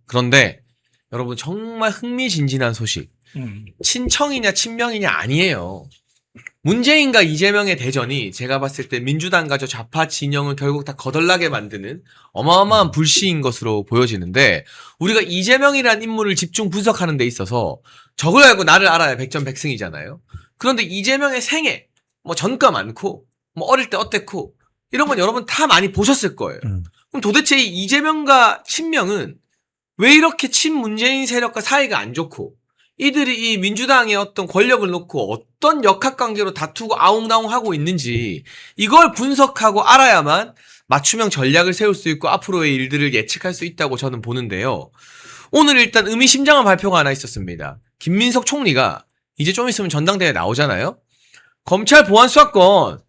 그런데 여러분 정말 흥미진진한 소식. 친청이냐 친명이냐 아니에요. 문재인과 이재명의 대전이 제가 봤을 때 민주당과 저 좌파 진영을 결국 다 거덜나게 만드는 어마어마한 불씨인 것으로 보여지는데, 우리가 이재명이라는 인물을 집중 분석하는 데 있어서 적을 알고 나를 알아야 백전백승이잖아요. 그런데 이재명의 생애, 뭐 전과 많고 뭐 어릴 때 어땠고 이런 건 여러분 다 많이 보셨을 거예요. 그럼 도대체 이 이재명과 친명은 왜 이렇게 친문재인 세력과 사이가 안 좋고, 이들이 이 민주당의 어떤 권력을 놓고 어떤 역학관계로 다투고 아웅다웅하고 있는지 이걸 분석하고 알아야만 맞춤형 전략을 세울 수 있고 앞으로의 일들을 예측할 수 있다고 저는 보는데요. 오늘 일단 의미심장한 발표가 하나 있었습니다. 김민석 총리가 이제 좀 있으면 전당대회에 나오잖아요. 검찰 보안 수사권.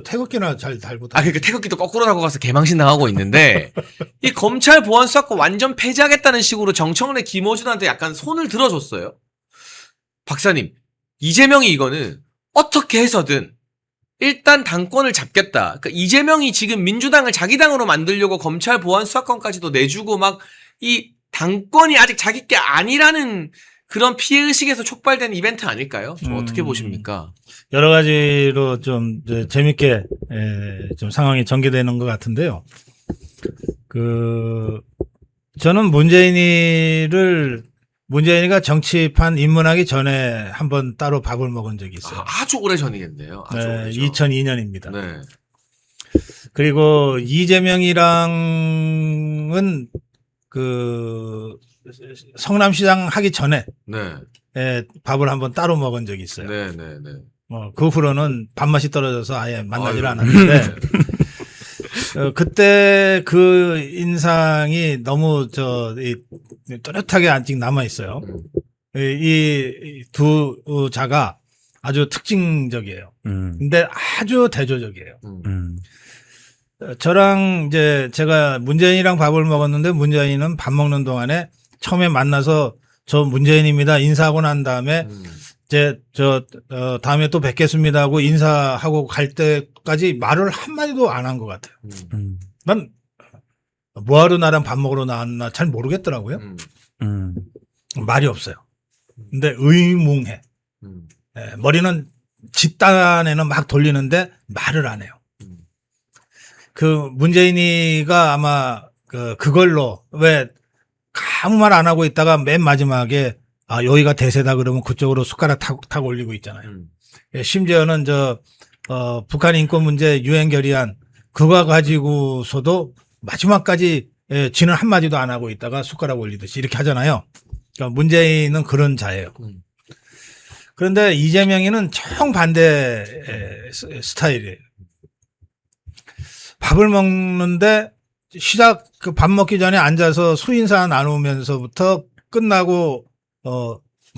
태극기나 잘 달고. 그러니까 태극기도 거꾸로 달고 가서 개망신 당하고 있는데, 이 검찰 보안 수사권 완전 폐지하겠다는 식으로 정청래 김어준한테 약간 손을 들어줬어요. 박사님, 이재명이 이거는 어떻게 해서든 일단 당권을 잡겠다. 그러니까 이재명이 지금 민주당을 자기 당으로 만들려고 검찰 보안 수사권까지도 내주고 막 이 당권이 아직 자기 게 아니라는 그런 피해의식에서 촉발된 이벤트 아닐까요? 좀 어떻게 보십니까? 여러 가지로 좀 재밌게 좀 상황이 전개되는 것 같은데요. 저는 문재인이가 정치판 입문하기 전에 한번 따로 밥을 먹은 적이 있어요. 아주 오래 전이겠네요. 아주 오래죠. 2002년입니다. 네. 그리고 이재명이랑은 성남시장 하기 전에 네. 밥을 한번 따로 먹은 적이 있어요. 네. 그 후로는 밥맛이 떨어져서 아예 만나질 않았는데, 그때 그 인상이 너무 또렷하게 아직 남아 있어요. 이 두 자가 아주 특징적이에요. 근데 아주 대조적이에요. 저랑 제가 문재인이랑 밥을 먹었는데, 문재인은 밥 먹는 동안에 처음에 만나서 저 문재인입니다 인사하고 난 다음에 다음에 또 뵙겠습니다 하고 인사하고 갈 때까지 말을 한마디도 안 한 것 같아요. 난 뭐하러 나랑 밥 먹으러 나왔나 잘 모르겠더라고요. 말이 없어요. 근데 의뭉해. 머리는 집단에는 막 돌리는데 말을 안 해요. 문재인이가 아마 그걸로 왜 아무 말 안 하고 있다가 맨 마지막에 여기가 대세다 그러면 그쪽으로 숟가락 타고 올리고 있잖아요. 심지어는 북한 인권 문제 유엔 결의안 그거 가지고서도 마지막까지 지는 한마디도 안 하고 있다가 숟가락 올리듯이 이렇게 하잖아요. 그러니까 문재인은 그런 자예요. 그런데 이재명이는 정반대 스타일이에요. 밥을 먹는데 밥 먹기 전에 앉아서 수인사 나누면서부터 끝나고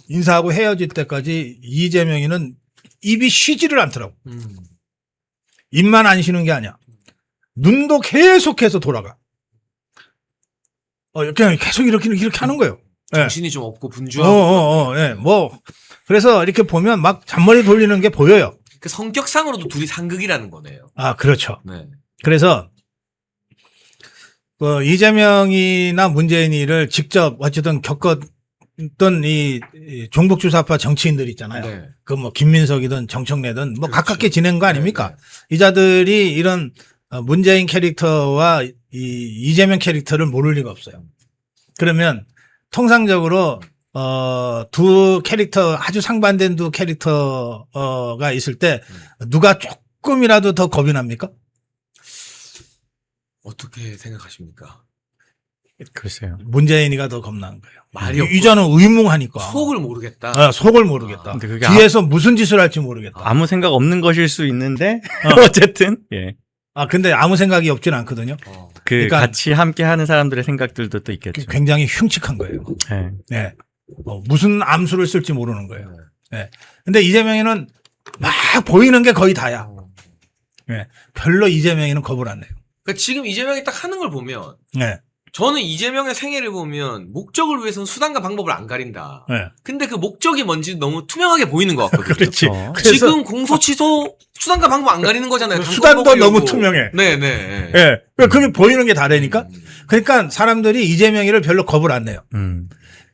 인사하고 헤어질 때까지 이재명이는 입이 쉬지를 않더라고. 입만 안 쉬는 게 아니야. 눈도 계속해서 돌아가. 그냥 계속 이렇게 하는 거예요. 정신이 좀 없고 분주하고. 그래서 이렇게 보면 막 잔머리 돌리는 게 보여요. 그 성격상으로도 둘이 상극이라는 거네요. 그렇죠. 네. 그래서 이재명이나 문재인이를 직접 어쨌든 겪었던 이 종북주사파 정치인들 있잖아요. 네. 김민석이든 정청래든 그렇죠. 가깝게 지낸 거 아닙니까? 네. 이 자들이 이런 문재인 캐릭터와 이재명 캐릭터를 모를 리가 없어요. 그러면 통상적으로 두 캐릭터 아주 상반된 두 캐릭터가 있을 때 누가 조금이라도 더 겁이 납니까? 어떻게 생각하십니까? 글쎄요. 문재인이가 더 겁나는 거예요. 말이 없고 이자는 의문하니까. 속을 모르겠다. 속을 모르겠다. 근데 그게 뒤에서 무슨 짓을 할지 모르겠다. 아무 생각 없는 것일 수 있는데 어쨌든 근데 아무 생각이 없진 않거든요. 그러니까 같이 함께 하는 사람들의 생각들도 또 있겠죠. 굉장히 흉측한 거예요. 네. 무슨 암수를 쓸지 모르는 거예요. 네. 근데 이재명이는 막 보이는 게 거의 다야. 네. 별로 이재명이는 겁을 안 내요. 그러니까 지금 이재명이 딱 하는 걸 보면, 네. 저는 이재명의 생애를 보면 목적을 위해서는 수단과 방법을 안 가린다. 네. 근데 그 목적이 뭔지 너무 투명하게 보이는 것 같거든요. 그렇지. 그래서 지금 공소 취소 수단과 방법 안 가리는 거잖아요. 수단도 당권 너무 먹으려고. 투명해. 네네. 예. 그게 보이는 게 다르니까. 그러니까 사람들이 이재명이를 별로 겁을 안 내요.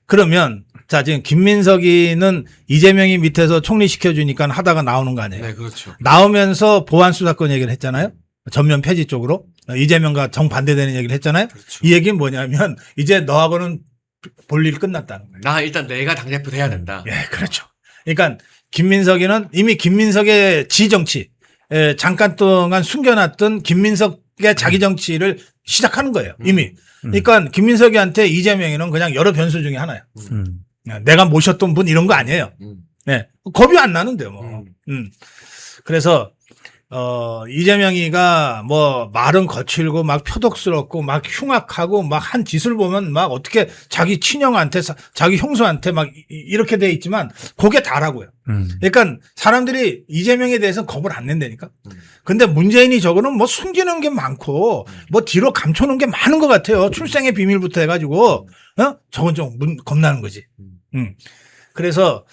그러면 자, 지금 김민석이는 이재명이 밑에서 총리 시켜주니까 하다가 나오는 거 아니에요. 네, 그렇죠. 나오면서 보안 수사권 얘기를 했잖아요. 전면 폐지 쪽으로. 이재명과 정반대되는 얘기를 했잖아요. 그렇죠. 이 얘기는 뭐냐면 이제 너하고는 볼 일 끝났다는 거예요. 나 일단 내가 당대표 돼야 된다. 예, 그렇죠. 그러니까 김민석이는 이미 김민석의 지정치, 잠깐 동안 숨겨놨던 김민석의 자기 정치를 시작하는 거예요. 이미. 그러니까 김민석이한테 이재명이는 그냥 여러 변수 중에 하나예요. 내가 모셨던 분 이런 거 아니에요. 네. 겁이 안 나는데요, 뭐. 그래서, 이재명이가 뭐 말은 거칠고 막 표독스럽고 막 흉악하고 막 한 짓을 보면 막 어떻게 자기 친형한테 자기 형수한테 막 이렇게 돼 있지만 그게 다라고요. 그러니까 사람들이 이재명에 대해서 겁을 안 낸다니까. 근데 문재인이 저거는 뭐 숨기는 게 많고 뭐 뒤로 감춰놓은 게 많은 것 같아요. 출생의 비밀부터 해가지고, 저건 좀 겁나는 거지. 그래서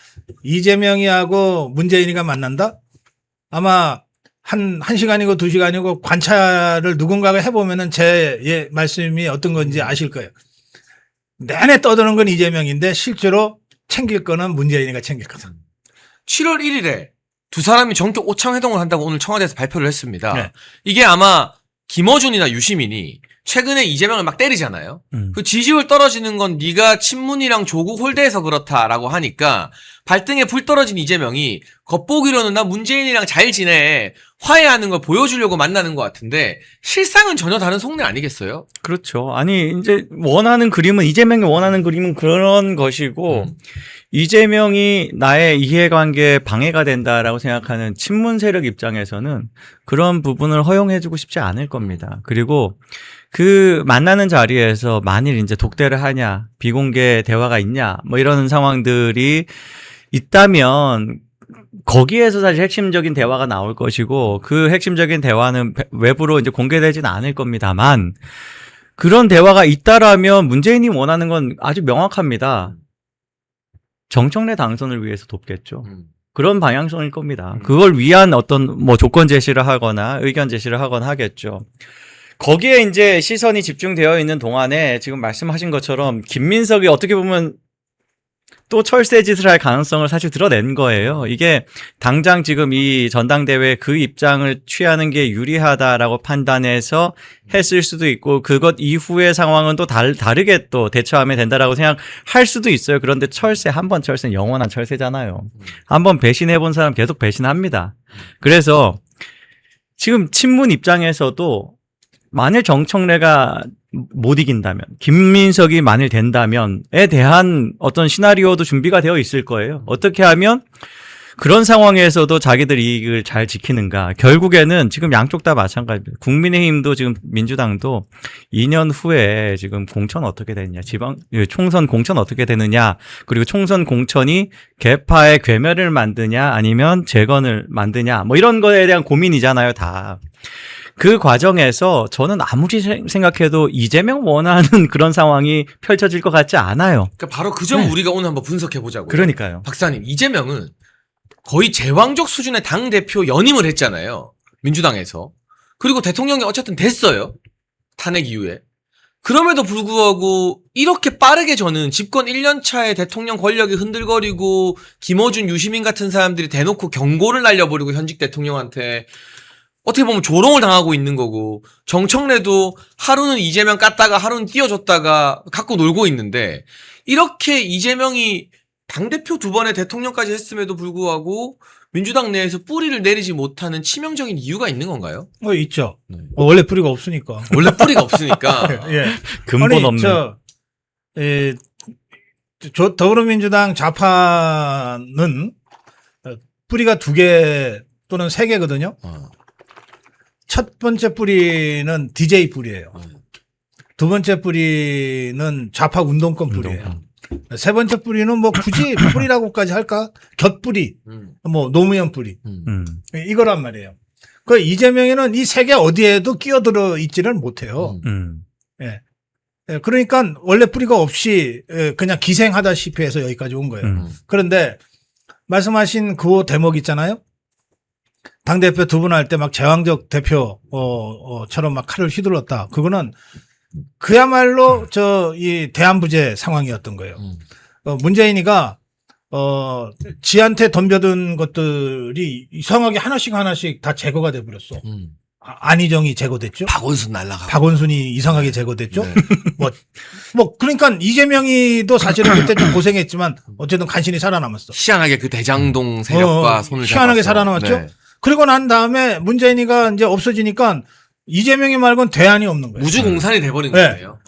이재명이하고 문재인이가 만난다? 아마 한 시간이고 2시간이고 관찰을 누군가가 해보면은 제 말씀이 어떤 건지 아실 거예요. 내내 떠드는 건 이재명인데 실제로 챙길 거는 문재인이가 챙길 거다. 7월 1일에 두 사람이 정격 오창회동을 한다고 오늘 청와대에서 발표를 했습니다. 네. 이게 아마 김어준이나 유시민이 최근에 이재명을 막 때리잖아요. 그 지지율 떨어지는 건 네가 친문이랑 조국 홀대해서 그렇다라고 하니까 발등에 불 떨어진 이재명이 겉보기로는 나 문재인이랑 잘 지내 화해하는 걸 보여주려고 만나는 것 같은데 실상은 전혀 다른 속내 아니겠어요? 그렇죠. 아니 이제 원하는 그림은 이재명이 원하는 그림은 그런 것이고 이재명이 나의 이해관계에 방해가 된다라고 생각하는 친문 세력 입장에서는 그런 부분을 허용해주고 싶지 않을 겁니다. 그리고 그 만나는 자리에서 만일 이제 독대를 하냐, 비공개 대화가 있냐, 뭐 이런 상황들이 있다면 거기에서 사실 핵심적인 대화가 나올 것이고 그 핵심적인 대화는 외부로 이제 공개되지는 않을 겁니다만 그런 대화가 있다라면 문재인이 원하는 건 아주 명확합니다. 정청래 당선을 위해서 돕겠죠. 그런 방향성일 겁니다. 그걸 위한 어떤 뭐 조건 제시를 하거나 의견 제시를 하거나 하겠죠. 거기에 이제 시선이 집중되어 있는 동안에 지금 말씀하신 것처럼 김민석이 어떻게 보면 또 철새 짓을 할 가능성을 사실 드러낸 거예요. 이게 당장 지금 이 전당대회 그 입장을 취하는 게 유리하다라고 판단해서 했을 수도 있고 그것 이후의 상황은 또 다르게 또 대처하면 된다라고 생각할 수도 있어요. 그런데 한 번 철새는 영원한 철새잖아요. 한번 배신해 본 사람 계속 배신합니다. 그래서 지금 친문 입장에서도 만일 정청래가 못 이긴다면, 김민석이 만일 된다면에 대한 어떤 시나리오도 준비가 되어 있을 거예요. 어떻게 하면 그런 상황에서도 자기들 이익을 잘 지키는가. 결국에는 지금 양쪽 다 마찬가지입니다. 국민의힘도 지금 민주당도 2년 후에 지금 공천 어떻게 되느냐, 총선 공천 어떻게 되느냐, 그리고 총선 공천이 개파의 괴멸을 만드냐, 아니면 재건을 만드냐, 뭐 이런 거에 대한 고민이잖아요, 다. 그 과정에서 저는 아무리 생각해도 이재명 원하는 그런 상황이 펼쳐질 것 같지 않아요. 그러니까 바로 그 점 우리가 오늘 한번 분석해 보자고요. 그러니까요. 박사님, 이재명은 거의 제왕적 수준의 당대표 연임을 했잖아요. 민주당에서. 그리고 대통령이 어쨌든 됐어요. 탄핵 이후에. 그럼에도 불구하고 이렇게 빠르게 저는 집권 1년 차에 대통령 권력이 흔들거리고 김어준, 유시민 같은 사람들이 대놓고 경고를 날려버리고 현직 대통령한테 어떻게 보면 조롱을 당하고 있는 거고 정청래도 하루는 이재명 깠다가 하루는 띄워줬다가 갖고 놀고 있는데 이렇게 이재명이 당대표 2번에 대통령까지 했음에도 불구하고 민주당 내에서 뿌리를 내리지 못하는 치명적인 이유가 있는 건가요? 있죠. 네. 원래 뿌리가 없으니까. 원래 뿌리가 없으니까. 예. 근본 없는. 더불어민주당 좌파는 뿌리가 2개 또는 3개거든요. 첫 번째 뿌리는 DJ 뿌리예요. 두 번째 뿌리는 좌파 운동권 뿌리예요. 세 번째 뿌리는 뭐 굳이 뿌리라고까지 할까? 곁뿌리, 뭐 노무현 뿌리. 이거란 말이에요. 그 이재명에는 이 3개 어디에도 끼어들어 있지를 못해요. 예. 그러니까 원래 뿌리가 없이 그냥 기생하다시피 해서 여기까지 온 거예요. 그런데 말씀하신 그 대목 있잖아요. 당대표 두 분 할 때 막 제왕적 대표처럼 막 칼을 휘둘렀다. 그거는 그야말로 이 대안부재 상황이었던 거예요. 문재인이가 지한테 덤벼든 것들이 이상하게 하나씩 다 제거가 돼 버렸어. 안희정이 제거됐죠. 박원순 날라가고. 박원순이 이상하게 제거됐죠. 네. 그러니까 이재명이도 사실은 그때 좀 고생했지만 어쨌든 간신히 살아남았어. 희한하게 그 대장동 세력과 손을 희한하게 잡았어. 살아남았죠. 네. 그리고 난 다음에 문재인이가 이제 없어지니까 이재명이 말고는 대안이 없는 거예요. 무주공산이 돼버린 네. 거예요.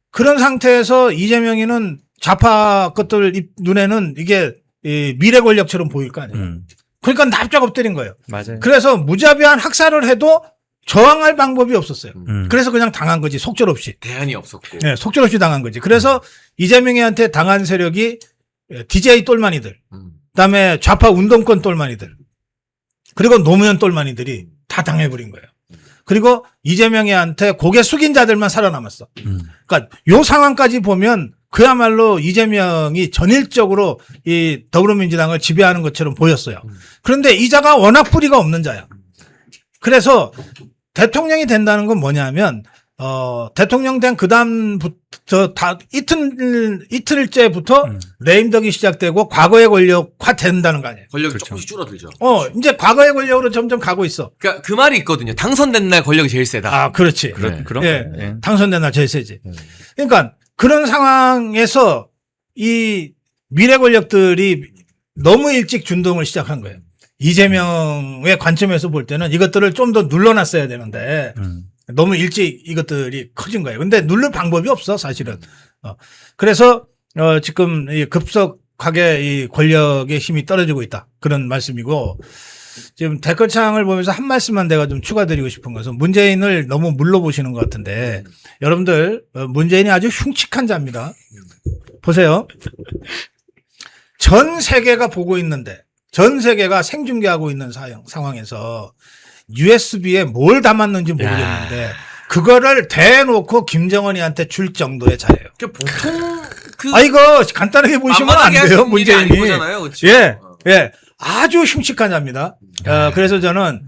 그런 상태에서 이재명이는 좌파 것들 눈에는 이게 미래 권력처럼 보일 거 아니에요. 그러니까 납작 엎드린 거예요. 맞아요. 그래서 무자비한 학살을 해도 저항할 방법이 없었어요. 그래서 그냥 당한 거지, 속절없이. 대안이 없었고. 네, 속절없이 당한 거지. 그래서 이재명이한테 당한 세력이 DJ 똘마니들, 그다음에 좌파 운동권 똘마니들, 그리고 노무현 똘마니들이 다 당해버린 거예요. 그리고 이재명이한테 고개 숙인 자들만 살아남았어. 그러니까 요 상황까지 보면 그야말로 이재명이 전일적으로 이 더불어민주당을 지배하는 것처럼 보였어요. 그런데 이자가 워낙 뿌리가 없는 자야. 그래서 대통령이 된다는 건 뭐냐면 대통령 된 그다음부터 다 이틀째부터 레임덕이 시작되고 과거의 권력화 된다는 거 아니에요. 권력이 그렇죠. 조금씩 줄어들죠. 이제 과거의 권력으로 점점 가고 있어. 그러니까 그 말이 있거든요. 당선된 날 권력이 제일 세다. 아, 그렇지. 네. 그런 예. 거예요. 예. 당선된 날 제일 세지. 그러니까 그런 상황에서 이 미래 권력들이 너무 일찍 준동을 시작한 거예요. 이재명의 관점에서 볼 때는 이것들을 좀 더 눌러놨어야 되는데 너무 일찍 이것들이 커진 거예요. 근데 누를 방법이 없어, 사실은. 그래서 지금 이 급속하게 이 권력의 힘이 떨어지고 있다. 그런 말씀이고, 지금 댓글창을 보면서 한 말씀만 내가 좀 추가드리고 싶은 것은 문재인을 너무 물러보시는 것 같은데, 여러분들 문재인이 아주 흉측한 자입니다. 보세요. 전 세계가 보고 있는데, 전 세계가 생중계하고 있는 상황에서 USB에 뭘 담았는지 모르겠는데 그거를 대놓고 김정은이한테 줄 정도의 자예요. 보통 이거 간단하게 보시면 안 돼요, 문재인이. 그렇죠? 예. 아주 흉측한 자입니다. 그래서 저는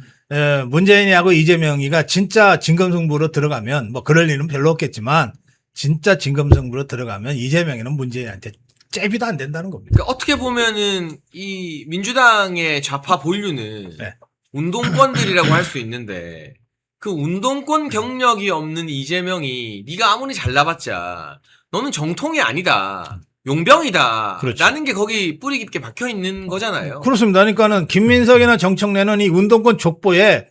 문재인이하고 이재명이가 진짜 진검승부로 들어가면 뭐 그럴 일은 별로 없겠지만 진짜 진검승부로 들어가면 이재명이는 문재인한테 잽이도 안 된다는 겁니다. 그러니까 어떻게 보면은 이 민주당의 좌파 본류는 네. 운동권들이라고 할 수 있는데 그 운동권 경력이 없는 이재명이 네가 아무리 잘나봤자 너는 정통이 아니다. 용병이다. 그렇죠. 라는 게 거기 뿌리 깊게 박혀 있는 거잖아요. 그렇습니다. 그러니까는 김민석이나 정청래는 이 운동권 족보에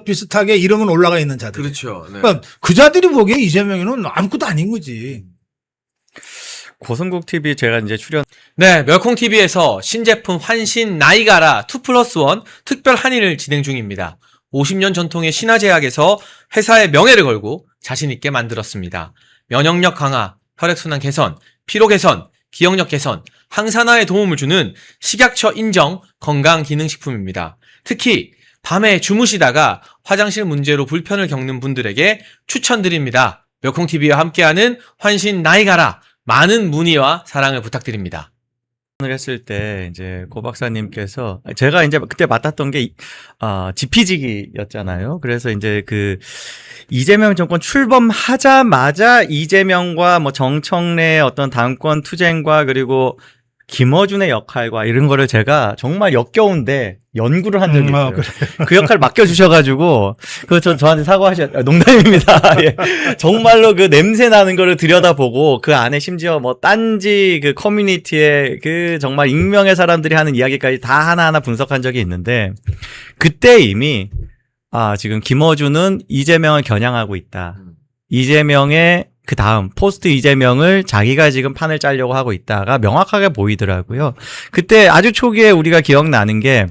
비슷하게 이름은 올라가 있는 자들. 그렇죠. 네. 그러니까 그 자들이 보기에 이재명이는 아무것도 아닌 거지. 고성국 TV 제가 이제 출연. 네, 멸콩TV에서 신제품 환신 나이가라 2+1 특별 할인을 진행 중입니다. 50년 전통의 신화제약에서 회사의 명예를 걸고 자신있게 만들었습니다. 면역력 강화, 혈액순환 개선, 피로 개선, 기억력 개선, 항산화에 도움을 주는 식약처 인정 건강기능식품입니다. 특히 밤에 주무시다가 화장실 문제로 불편을 겪는 분들에게 추천드립니다. 멸콩TV와 함께하는 환신 나이가라 많은 문의와 사랑을 부탁드립니다. 을 했을 때 이제 고 박사님께서 제가 이제 그때 맡았던 게 지피지기였잖아요. 그래서 이제 그 이재명 정권 출범하자마자 이재명과 뭐 정청래의 어떤 당권 투쟁과 그리고 김어준의 역할과 이런 거를 제가 정말 역겨운데 연구를 한 적이 있어요. 그 역할 맡겨주셔가지고, 저한테 농담입니다. 예. 정말로 그 냄새 나는 거를 들여다보고, 그 안에 심지어 뭐 딴지 그 커뮤니티에 그 정말 익명의 사람들이 하는 이야기까지 다 하나하나 분석한 적이 있는데, 그때 이미, 지금 김어준은 이재명을 겨냥하고 있다. 이재명의 그 다음 포스트 이재명을 자기가 지금 판을 짜려고 하고 있다가 명확하게 보이더라고요. 그때 아주 초기에 우리가 기억나는 게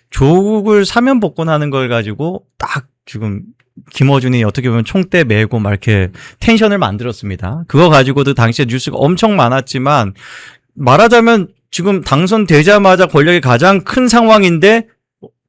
조국을 사면 복권하는 걸 가지고 딱 지금 김어준이 어떻게 보면 총대 메고 막 이렇게 텐션을 만들었습니다. 그거 가지고도 당시에 뉴스가 엄청 많았지만 말하자면 지금 당선되자마자 권력이 가장 큰 상황인데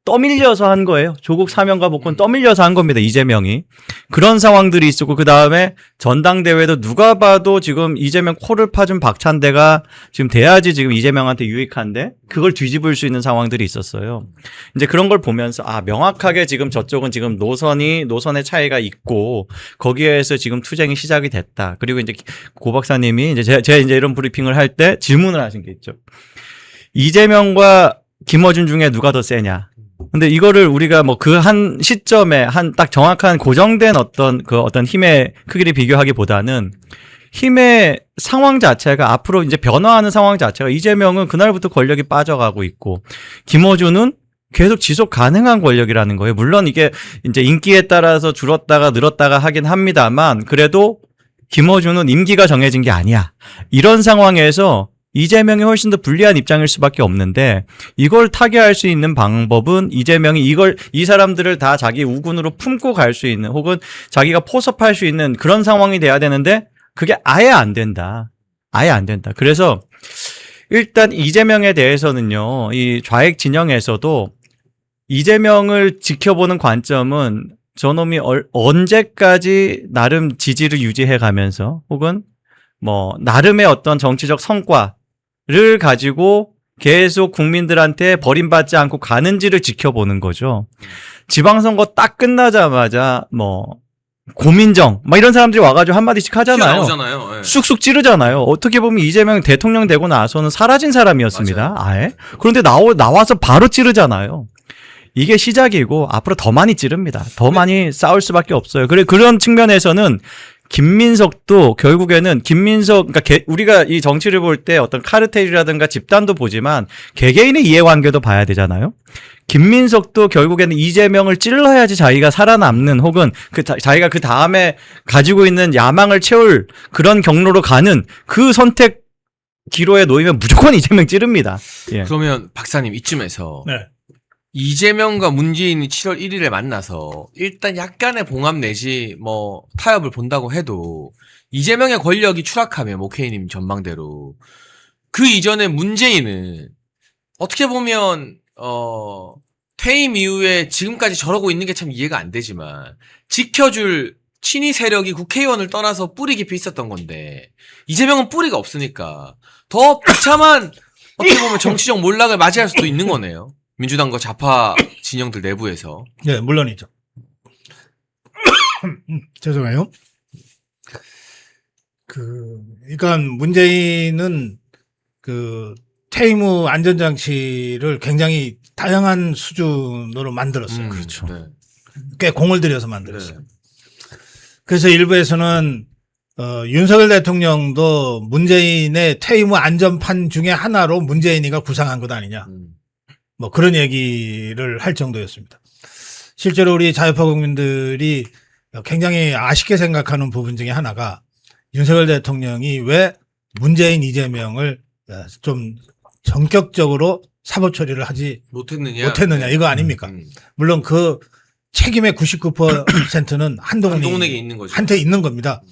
떠밀려서 한 거예요. 조국 사면과 복권 떠밀려서 한 겁니다. 이재명이. 그런 상황들이 있었고 그다음에 전당대회도 누가 봐도 지금 이재명 코를 파준 박찬대가 지금 돼야지 지금 이재명한테 유익한데 그걸 뒤집을 수 있는 상황들이 있었어요. 이제 그런 걸 보면서 명확하게 지금 저쪽은 지금 노선의 차이가 있고 거기에서 지금 투쟁이 시작이 됐다. 그리고 이제 고 박사님이 이제 제가 이제 이런 브리핑을 할 때 질문을 하신 게 있죠. 이재명과 김어준 중에 누가 더 세냐? 근데 이거를 우리가 뭐 그 한 시점에 한 딱 정확한 고정된 어떤 힘의 크기를 비교하기보다는 힘의 상황 자체가 앞으로 이제 변화하는 상황 자체가 이재명은 그날부터 권력이 빠져가고 있고 김어준은 계속 지속 가능한 권력이라는 거예요. 물론 이게 이제 인기에 따라서 줄었다가 늘었다가 하긴 합니다만 그래도 김어준은 임기가 정해진 게 아니야. 이런 상황에서 이재명이 훨씬 더 불리한 입장일 수밖에 없는데 이걸 타개할 수 있는 방법은 이재명이 이 사람들을 다 자기 우군으로 품고 갈 수 있는 혹은 자기가 포섭할 수 있는 그런 상황이 돼야 되는데 그게 아예 안 된다. 아예 안 된다. 그래서 일단 이재명에 대해서는요. 이 좌익 진영에서도 이재명을 지켜보는 관점은 저놈이 언제까지 나름 지지를 유지해 가면서 혹은 뭐 나름의 어떤 정치적 성과를 가지고 계속 국민들한테 버림받지 않고 가는지를 지켜보는 거죠. 지방선거 딱 끝나자마자 뭐 고민정 막 이런 사람들이 와가지고 한마디씩 하잖아요. 네. 쑥쑥 찌르잖아요. 어떻게 보면 이재명 대통령 되고 나서는 사라진 사람이었습니다. 맞아요. 아예. 그런데 나와서 바로 찌르잖아요. 이게 시작이고 앞으로 더 많이 찌릅니다. 더 많이 싸울 수밖에 없어요. 그런 측면에서는 김민석도 결국에는 그러니까 우리가 이 정치를 볼 때 어떤 카르텔이라든가 집단도 보지만 개개인의 이해관계도 봐야 되잖아요. 김민석도 결국에는 이재명을 찔러야지 자기가 살아남는 혹은 자기가 그 다음에 가지고 있는 야망을 채울 그런 경로로 가는 그 선택 기로에 놓이면 무조건 이재명 찌릅니다. 예. 그러면 박사님 이쯤에서 네. 이재명과 문재인이 7월 1일에 만나서 일단 약간의 봉합 내지 뭐 타협을 본다고 해도 이재명의 권력이 추락하면 오케이님 전망대로 그 이전에 문재인은 어떻게 보면 퇴임 이후에 지금까지 저러고 있는 게 참 이해가 안 되지만 지켜줄 친위 세력이 국회의원을 떠나서 뿌리 깊이 있었던 건데 이재명은 뿌리가 없으니까 더 비참한 어떻게 보면 정치적 몰락을 맞이할 수도 있는 거네요. 민주당과 좌파 진영들 내부에서. 네, 물론이죠. 죄송해요. 그러니까 문재인은 퇴임 후 안전장치를 굉장히 다양한 수준으로 만들었어요. 그렇죠. 네. 꽤 공을 들여서 만들었어요. 네. 그래서 일부에서는 윤석열 대통령도 문재인의 퇴임 후 안전판 중에 하나로 문재인이가 구상한 것 아니냐. 뭐 그런 얘기를 할 정도였습니다. 실제로 우리 자유파 국민들이 굉장히 아쉽게 생각하는 부분 중에 하나가 윤석열 대통령이 왜 문재인 이재명을 좀 전격적으로 사법 처리를 하지 못했느냐 이거 아닙니까? 물론 그 책임의 99%는 한동훈에게 있는 거죠. 한테 있는 겁니다.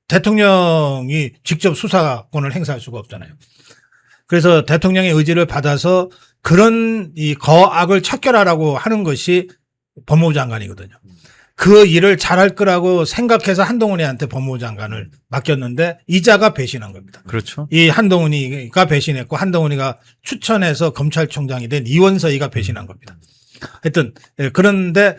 대통령이 직접 수사권을 행사할 수가 없잖아요. 그래서 대통령의 의지를 받아서 그런 이 거악을 척결하라고 하는 것이 법무부 장관이거든요. 그 일을 잘할 거라고 생각해서 한동훈이한테 법무부 장관을 맡겼는데 이자가 배신한 겁니다. 그렇죠. 이 한동훈이가 배신했고 한동훈이가 추천해서 검찰총장이 된 이원서이가 배신한 겁니다. 하여튼 그런데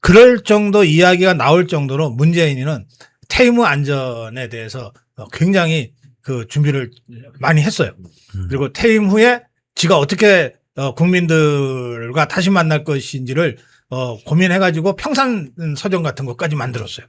그럴 정도 이야기가 나올 정도로 문재인은 퇴임 후 안전에 대해서 굉장히 그 준비를 많이 했어요. 그리고 퇴임 후에 지가 어떻게 국민들과 다시 만날 것인지를 고민해가지고 평산서적 같은 것까지 만들었어요.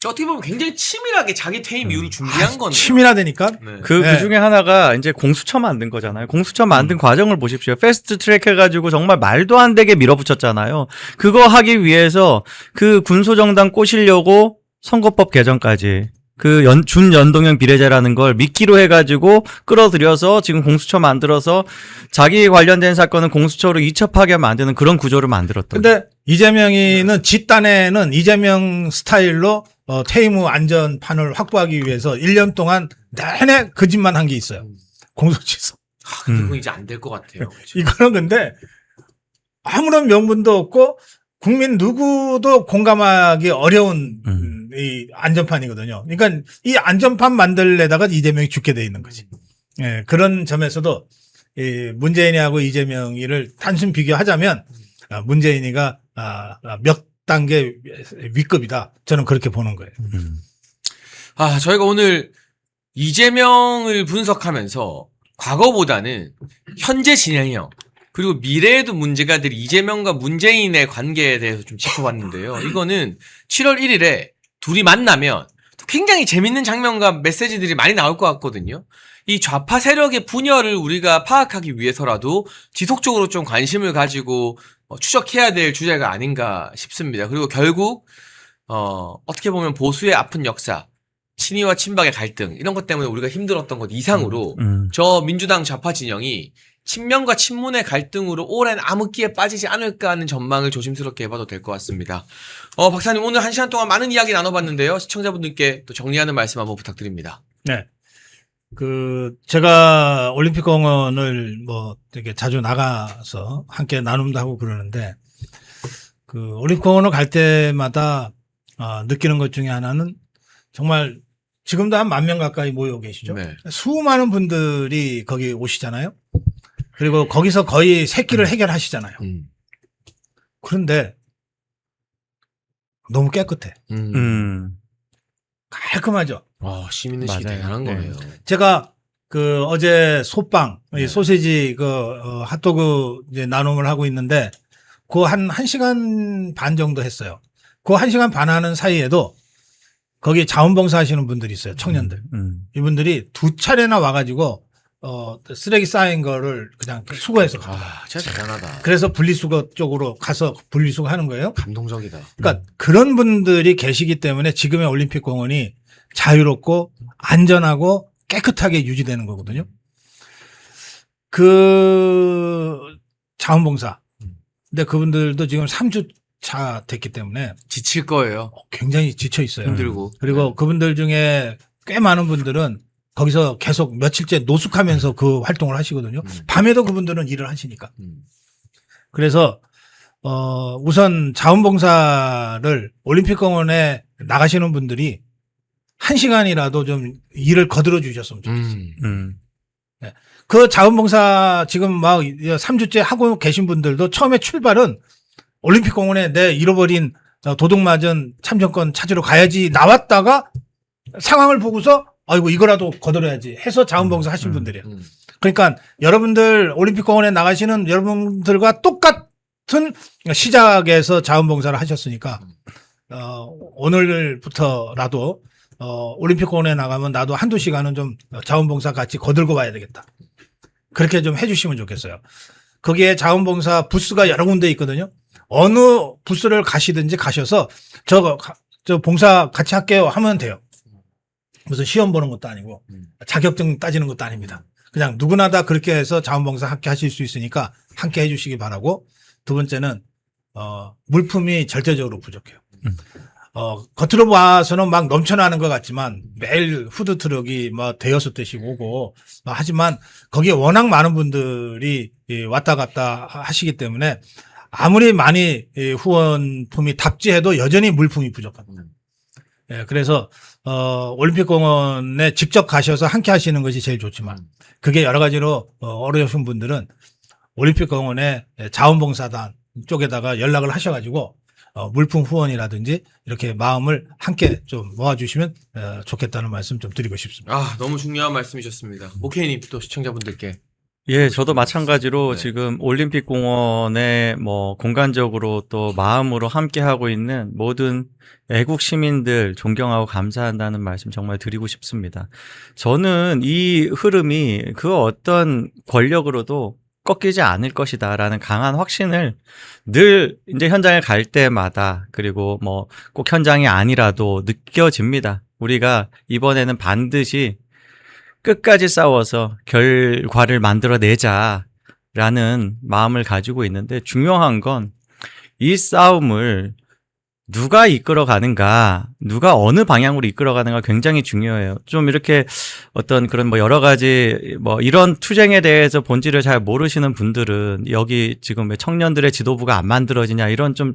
어떻게 보면 굉장히 치밀하게 자기 퇴임 이후를 준비한 거네요. 치밀하다니까. 네. 그 중에 하나가 이제 공수처 만든 거잖아요. 공수처 만든 과정을 보십시오. 패스트 트랙 해가지고 정말 말도 안 되게 밀어붙였잖아요. 그거 하기 위해서 그 군소정당 꼬시려고 선거법 개정까지 준연동형 비례제라는 걸 미끼로 해가지고 끌어들여서 지금 공수처 만들어서 자기 관련된 사건은 공수처로 이첩하게 만드는 그런 구조를 만들었던. 근데 이재명이는 집단에는 이재명 스타일로 퇴임 후 안전판을 확보하기 위해서 1년 동안 내내 그 짓만 한 게 있어요. 공소취소. 근데 그건 이제 안 될 것 같아요. 그렇죠? 이거는 근데 아무런 명분도 없고 국민 누구도 공감하기 어려운 이 안전판이거든요. 그러니까 이 안전판 만들려다가 이재명이 죽게 돼 있는 거지. 예, 그런 점에서도 이 문재인이하고 이재명이를 단순 비교하자면 문재인이가 몇 단계 위급이다. 저는 그렇게 보는 거예요. 저희가 오늘 이재명을 분석하면서 과거보다는 현재 진행형 그리고 미래에도 문제가 될 이재명과 문재인의 관계에 대해서 좀 짚어봤는데요. 이거는 7월 1일에 둘이 만나면 굉장히 재밌는 장면과 메시지들이 많이 나올 것 같거든요. 이 좌파 세력의 분열을 우리가 파악하기 위해서라도 지속적으로 좀 관심을 가지고 추적해야 될 주제가 아닌가 싶습니다. 그리고 결국 어떻게 보면 보수의 아픈 역사, 친이와 친박의 갈등 이런 것 때문에 우리가 힘들었던 것 이상으로 저 민주당 좌파 진영이 친명과 친문의 갈등으로 오랜 암흑기에 빠지지 않을까 하는 전망을 조심스럽게 해봐도 될 것 같습니다. 박사님 오늘 1시간 동안 많은 이야기 나눠봤는데요. 시청자분들께 또 정리하는 말씀 한번 부탁드립니다. 네. 제가 올림픽공원을 되게 자주 나가서 함께 나눔도 하고 그러는데, 올림픽공원을 갈 때마다, 느끼는 것 중에 하나는 정말 지금도 한 10,000명 가까이 모여 계시죠. 네. 수많은 분들이 거기 오시잖아요. 그리고 거기서 거의 새끼를 해결하시잖아요. 그런데 너무 깨끗해. 깔끔하죠. 시민의식이 맞아요. 대단한 네. 거예요. 제가 어제 소빵, 네. 소시지 핫도그 이제 나눔을 하고 있는데 한 1시간 반 정도 했어요. 1시간 반 하는 사이에도 거기 자원봉사 하시는 분들이 있어요. 청년들. 이분들이 2차례나 와가지고 쓰레기 쌓인 거를 그냥 수거해서 가요. 진짜 대단하다. 그래서 분리수거 쪽으로 가서 분리수거 하는 거예요. 감동적이다. 그러니까 그런 분들이 계시기 때문에 지금의 올림픽 공원이 자유롭고 안전하고 깨끗하게 유지되는 거거든요. 자원봉사. 근데 그분들도 지금 3주차 됐기 때문에 지칠 거예요. 굉장히 지쳐 있어요. 힘들고. 그리고 그분들 중에 꽤 많은 분들은 거기서 계속 며칠째 노숙하면서 그 활동을 하시거든요. 밤에도 그분들은 일을 하시니까. 그래서 우선 자원봉사를 올림픽공원에 나가시는 분들이 1시간이라도 좀 일을 거들어 주셨으면 좋겠어요. 네. 그 자원봉사 지금 막 3주째 하고 계신 분들도 처음에 출발은 올림픽공원에 내 잃어버린 도둑맞은 참정권 찾으러 가야지 나왔다가 상황을 보고서 아이고 이거라도 거들어야지 해서 자원봉사 하신 분들이에요. 그러니까 여러분들 올림픽공원에 나가시는 여러분들과 똑같은 시작에서 자원봉사를 하셨으니까 오늘부터라도 올림픽공원에 나가면 나도 한두 시간은 좀 자원봉사 같이 거들고 와야 되겠다. 그렇게 좀 해주시면 좋겠어요. 거기에 자원봉사 부스가 여러 군데 있거든요. 어느 부스를 가시든지 가셔서 저 봉사 같이 할게요 하면 돼요. 무슨 시험 보는 것도 아니고 자격증 따지는 것도 아닙니다. 그냥 누구나 다 그렇게 해서 자원봉사 함께 하실 수 있으니까 함께 해주시기 바라고. 두 번째는 물품이 절대적으로 부족해요. 겉으로 봐서는 막 넘쳐나는 것 같지만 매일 후드트럭이 대여섯 대씩 오고 하지만 거기에 워낙 많은 분들이 왔다 갔다 하시기 때문에 아무리 많이 후원품이 답지해도 여전히 물품이 부족합니다. 예, 그래서 올림픽공원에 직접 가셔서 함께 하시는 것이 제일 좋지만 그게 여러 가지로 어려우신 분들은 올림픽공원에 자원봉사단 쪽에다가 연락을 하셔가지고 물품 후원이라든지 이렇게 마음을 함께 좀 모아주시면 좋겠다는 말씀 좀 드리고 싶습니다. 너무 중요한 말씀이셨습니다. 오케이님 또 시청자분들께. 예, 저도 마찬가지로 네. 지금 올림픽 공원에 공간적으로 또 마음으로 함께 하고 있는 모든 애국 시민들 존경하고 감사한다는 말씀 정말 드리고 싶습니다. 저는 이 흐름이 그 어떤 권력으로도 꺾이지 않을 것이다라는 강한 확신을 늘 이제 현장에 갈 때마다 그리고 꼭 현장이 아니라도 느껴집니다. 우리가 이번에는 반드시 끝까지 싸워서 결과를 만들어내자라는 마음을 가지고 있는데 중요한 건 이 싸움을 누가 이끌어가는가, 누가 어느 방향으로 이끌어가는가 굉장히 중요해요. 좀 이렇게 어떤 그런 뭐 여러 가지 뭐 이런 투쟁에 대해서 본질을 잘 모르시는 분들은 여기 지금 왜 청년들의 지도부가 안 만들어지냐 이런 좀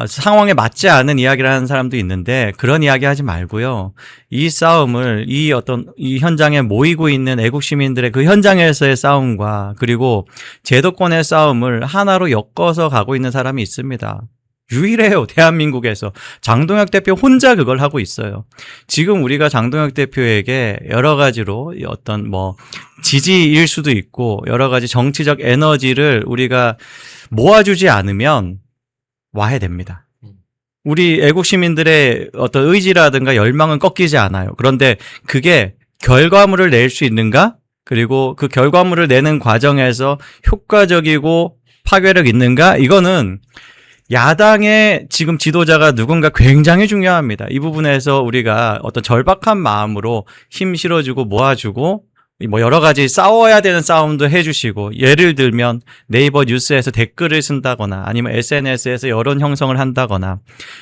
상황에 맞지 않은 이야기를 하는 사람도 있는데 그런 이야기 하지 말고요. 이 싸움을 이 현장에 모이고 있는 애국 시민들의 그 현장에서의 싸움과 그리고 제도권의 싸움을 하나로 엮어서 가고 있는 사람이 있습니다. 유일해요. 대한민국에서. 장동혁 대표 혼자 그걸 하고 있어요. 지금 우리가 장동혁 대표에게 여러 가지로 어떤 뭐 지지일 수도 있고 여러 가지 정치적 에너지를 우리가 모아주지 않으면 와해됩니다. 우리 애국 시민들의 어떤 의지라든가 열망은 꺾이지 않아요. 그런데 그게 결과물을 낼 수 있는가? 그리고 그 결과물을 내는 과정에서 효과적이고 파괴력 있는가? 이거는 야당의 지금 지도자가 누군가 굉장히 중요합니다. 이 부분에서 우리가 어떤 절박한 마음으로 힘 실어주고 모아주고 뭐 여러 가지 싸워야 되는 싸움도 해주시고 예를 들면 네이버 뉴스에서 댓글을 쓴다거나 아니면 SNS에서 여론 형성을 한다거나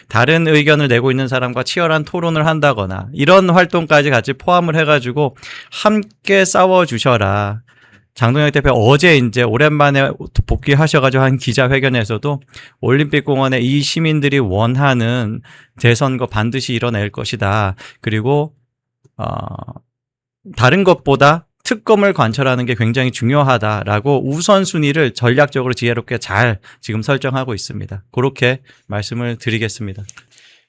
다른 의견을 내고 있는 사람과 치열한 토론을 한다거나 이런 활동까지 같이 포함을 해가지고 함께 싸워주셔라. 장동혁 대표 어제 이제 오랜만에 복귀하셔가지고 한 기자회견에서도 올림픽공원에 이 시민들이 원하는 재선거 반드시 이뤄낼 것이다. 그리고 다른 것보다 특검을 관철하는 게 굉장히 중요하다라고 우선순위를 전략적으로 지혜롭게 잘 지금 설정하고 있습니다. 그렇게 말씀을 드리겠습니다.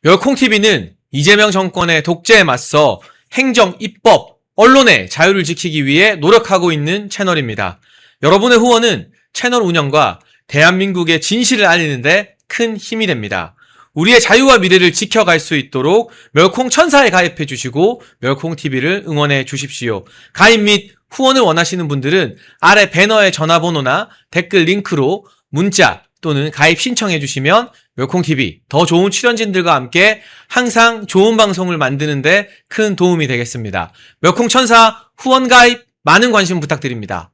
멸콩TV는 이재명 정권의 독재에 맞서 행정, 입법, 언론의 자유를 지키기 위해 노력하고 있는 채널입니다. 여러분의 후원은 채널 운영과 대한민국의 진실을 알리는데 큰 힘이 됩니다. 우리의 자유와 미래를 지켜갈 수 있도록 멸콩천사에 가입해 주시고 멸콩TV를 응원해 주십시오. 가입 및 후원을 원하시는 분들은 아래 배너의 전화번호나 댓글 링크로 문자 또는 가입 신청해 주시면 멸콩TV 더 좋은 출연진들과 함께 항상 좋은 방송을 만드는데 큰 도움이 되겠습니다. 멸콩천사 후원 가입 많은 관심 부탁드립니다.